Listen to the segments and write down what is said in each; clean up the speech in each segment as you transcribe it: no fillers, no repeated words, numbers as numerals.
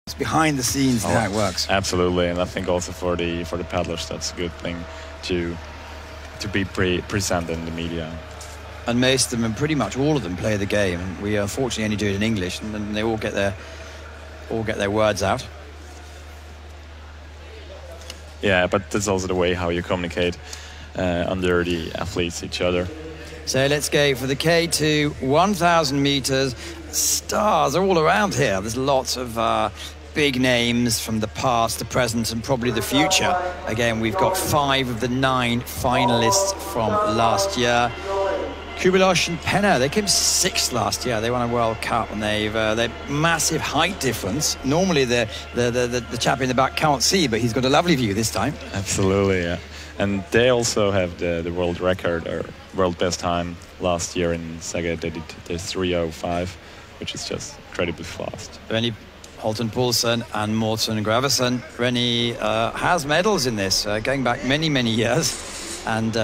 It's behind the scenes how it works. Absolutely, and I think also for the paddlers, that's a good thing to be present in the media. And most of them, and pretty much all of them, play the game. We unfortunately only do it in English, and they all get their words out. Yeah, but that's also the way how you communicate under the athletes, each other. So let's go for the K2, 1,000 meters. Stars are all around here. There's lots of big names from the past, the present, and probably the future. Again, we've got 5 of the 9 finalists from last year. Kubelosh and Penner, they came 6th last year. They won a World Cup, and they're massive height difference. Normally, the chap in the back can't see, but he's got a lovely view this time. Absolutely, yeah. And they also have the world record or world best time last year in Saga. They did the 3:05, which is just incredibly fast. Rennie Holton Poulsen and Morten Gravesen. Rennie has medals in this, going back many years, and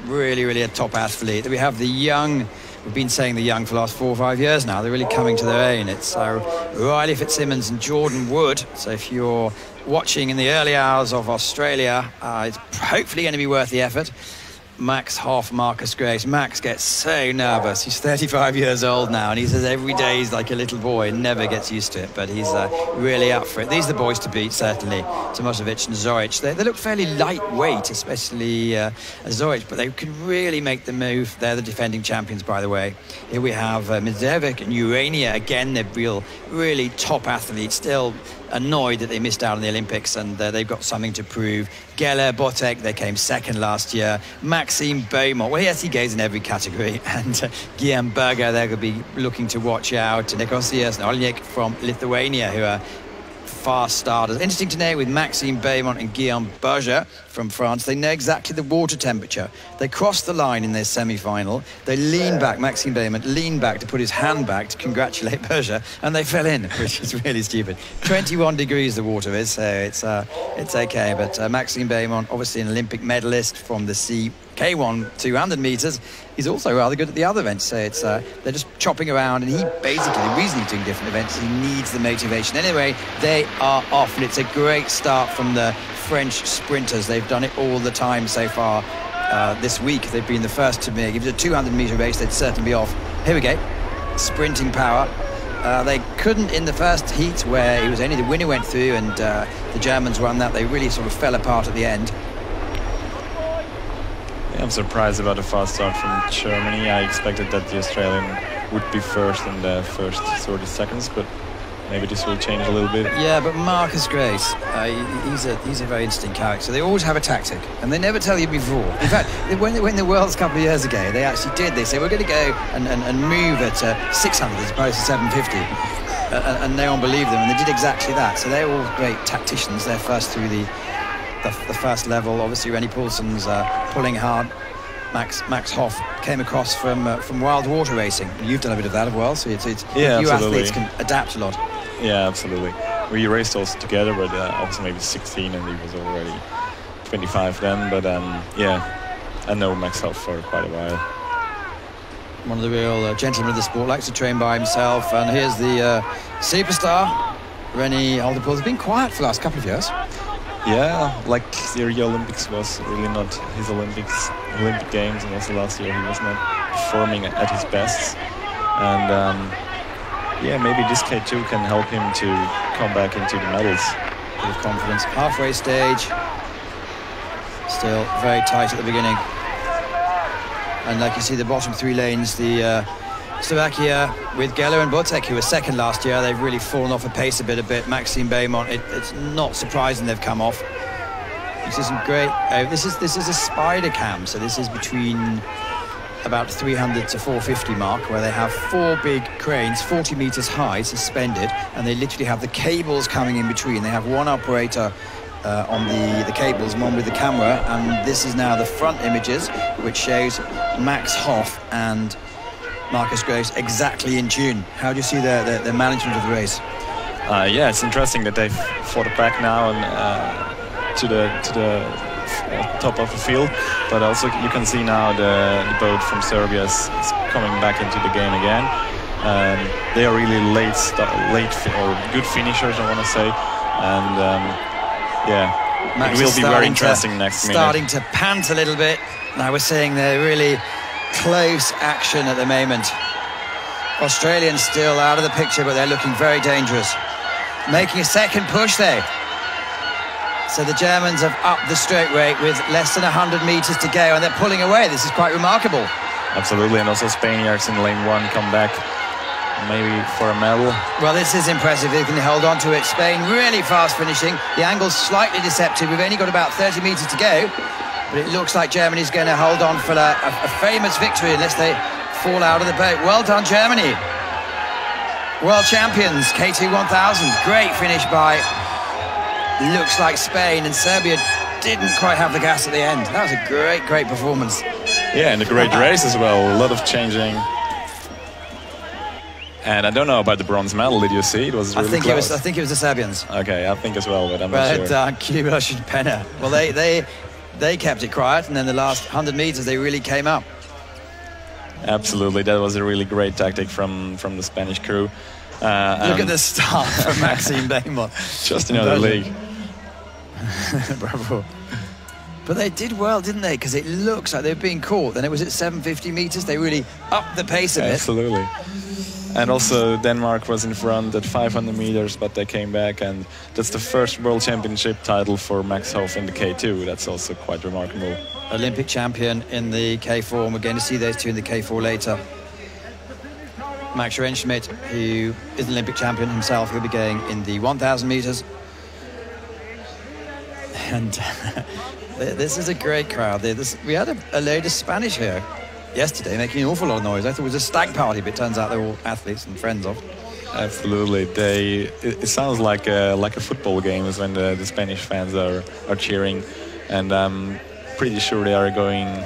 really a top athlete. We have the young. We've been saying the young for the last 4 or 5 years now. They're really coming to their own. It's Riley Fitzsimmons and Jordan Wood. So if you're watching in the early hours of Australia, it's hopefully going to be worth the effort. Max Hoff, Marcus Grace. Max gets so nervous. He's 35 years old now, and he says every day he's like a little boy and never gets used to it, but he's really up for it. These are the boys to beat, certainly. Tomićević and Zorić. They look fairly lightweight, especially Zorić, but they can really make the move. They're the defending champions, by the way. Here we have Medvedev and Urania. Again, they're really top athletes, still annoyed that they missed out on the Olympics, and they've got something to prove. Geller, Botek, they came 2nd last year. Maxime Beaumont, well, yes, he goes in every category. And Guillaume Berger, they're going to be looking to watch out. Nikosias and Olniak from Lithuania, who are fast starters. Interesting to know with Maxime Beaumont and Guillaume Berger from France, they know exactly the water temperature. They crossed the line in their semi-final. They leaned back, Maxime Beaumont leaned back to put his hand back to congratulate Berger, and they fell in, which is really stupid. 21 degrees the water is, so it's okay. But Maxime Beaumont, obviously an Olympic medalist from the K1 200 meters. He's also rather good at the other events, so they're just chopping around, and he basically, the reason he's doing different events is he needs the motivation. Anyway, they are off, and it's a great start from the French sprinters. They've done it all the time so far this week. They've been the first to make. If it was a 200-meter race, they'd certainly be off. Here we go, sprinting power. They couldn't in the first heat, where it was only the winner went through, and the Germans won that. They really sort of fell apart at the end. I'm surprised about the fast start from Germany. I expected that the Australian would be first in the first 30 seconds, but maybe this will change a little bit. Yeah, but Marcus Grace, he's a very interesting character. They always have a tactic, and they never tell you before. In fact, when they win the Worlds a couple of years ago, they actually did. They said, we're going to go and move at 600 as opposed to 750. And no one believed them, and they did exactly that. So they're all great tacticians. They're first through the first level. Obviously, Rennie Poulsen's pulling hard. Max Hoff came across from wild water racing. You've done a bit of that as well, so yeah, you absolutely. athletes can adapt a lot. Yeah, absolutely. We raced also together, but also maybe 16, and he was already 25 then. But yeah, I know Max Hoff for quite a while. One of the real gentlemen of the sport, likes to train by himself. And here's the superstar, Rennie Holton Poulsen. Has been quiet for the last couple of years. Yeah, like the Rio Olympics was really not his Olympic Games, and also last year he was not performing at his best. And yeah, maybe this K2 can help him to come back into the medals. Bit of confidence. Halfway stage, still very tight at the beginning. And like you see, the bottom 3 lanes, the Slovakia with Geller and Botek, who were 2nd last year, they've really fallen off a pace a bit. Maxime Beaumont, it's not surprising they've come off. This isn't great. This is a spider cam, so this is between about 300 to 450 mark, where they have 4 big cranes, 40 meters high, suspended, and they literally have the cables coming in between. They have one operator on the cables, and one with the camera, and this is now the front images, which shows Max Hoff and Marcus Grace exactly in tune. How do you see the management of the race? Yeah, it's interesting that they've fought it back now and to the top of the field, but also you can see now the boat from Serbia is coming back into the game again. They are really or good finishers, I want to say, and yeah, Max it will be very interesting next minute. Starting to pant a little bit. Now we're seeing the really close action at the moment. Australians still out of the picture, but they're looking very dangerous. Making a second push there. So the Germans have upped the stroke rate with less than 100 meters to go, and they're pulling away. This is quite remarkable. Absolutely, and also Spaniards in lane 1 come back, maybe for a medal. Well, this is impressive. They can hold on to it. Spain really fast finishing. The angle's slightly deceptive. We've only got about 30 meters to go, but it looks like Germany's going to hold on for a famous victory unless they fall out of the boat. Well done, Germany. World champions, K2 1000. Great finish by, looks like Spain, and Serbia didn't quite have the gas at the end. That was a great performance. Yeah, and a great race as well. A lot of changing. And I don't know about the bronze medal. Did you see? It was really close. I think it was the Serbians. Okay, I think as well, but I'm not sure. Kuboš and Penna. Well, they kept it quiet, and then the last 100 meters they really came up. Absolutely, that was a really great tactic from the Spanish crew. Look at the start from Maxime Beymont. Just another league. Bravo. But they did well, didn't they? Because it looks like they were being caught. Then it was at 750 meters. They really upped the pace a bit. Absolutely. And also Denmark was in front at 500 meters, but they came back, and that's the first World Championship title for Max Hof in the K2. That's also quite remarkable. Olympic champion in the K4, and we're going to see those two in the K4 later. Max Schmidt, who is an Olympic champion himself, he'll be going in the 1,000 meters. And this is a great crowd. We had a load of Spanish here yesterday, making an awful lot of noise. I thought it was a stag party, but it turns out they're all athletes and friends of. Absolutely, it sounds like a football game is when the Spanish fans are cheering, and I'm pretty sure they are going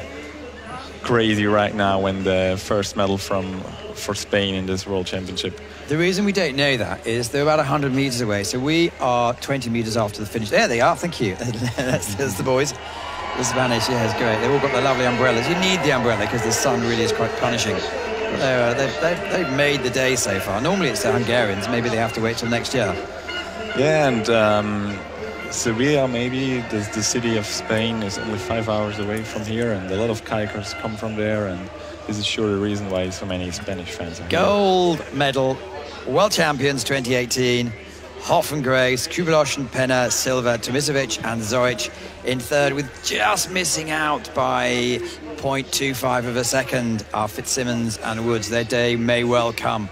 crazy right now when the first medal for Spain in this World Championship. The reason we don't know that is they're about 100 meters away, so we are 20 meters after the finish. There they are. Thank you. There's the boys. The Spanish, yeah, it's great. They've all got the lovely umbrellas. You need the umbrella because the sun really is quite punishing. But they've made the day so far. Normally it's the Hungarians. Maybe they have to wait till next year. Yeah, and Sevilla, maybe the city of Spain, is only 5 hours away from here, and a lot of kayakers come from there, and this is sure the reason why so many Spanish fans are here. Gold medal, World Champions 2018. Hof and Grace, Kuboš and Penna, Silva, Tomićević and Zorić in third, with just missing out by 0.25 of a second are Fitzsimmons and Woods. Their day may well come.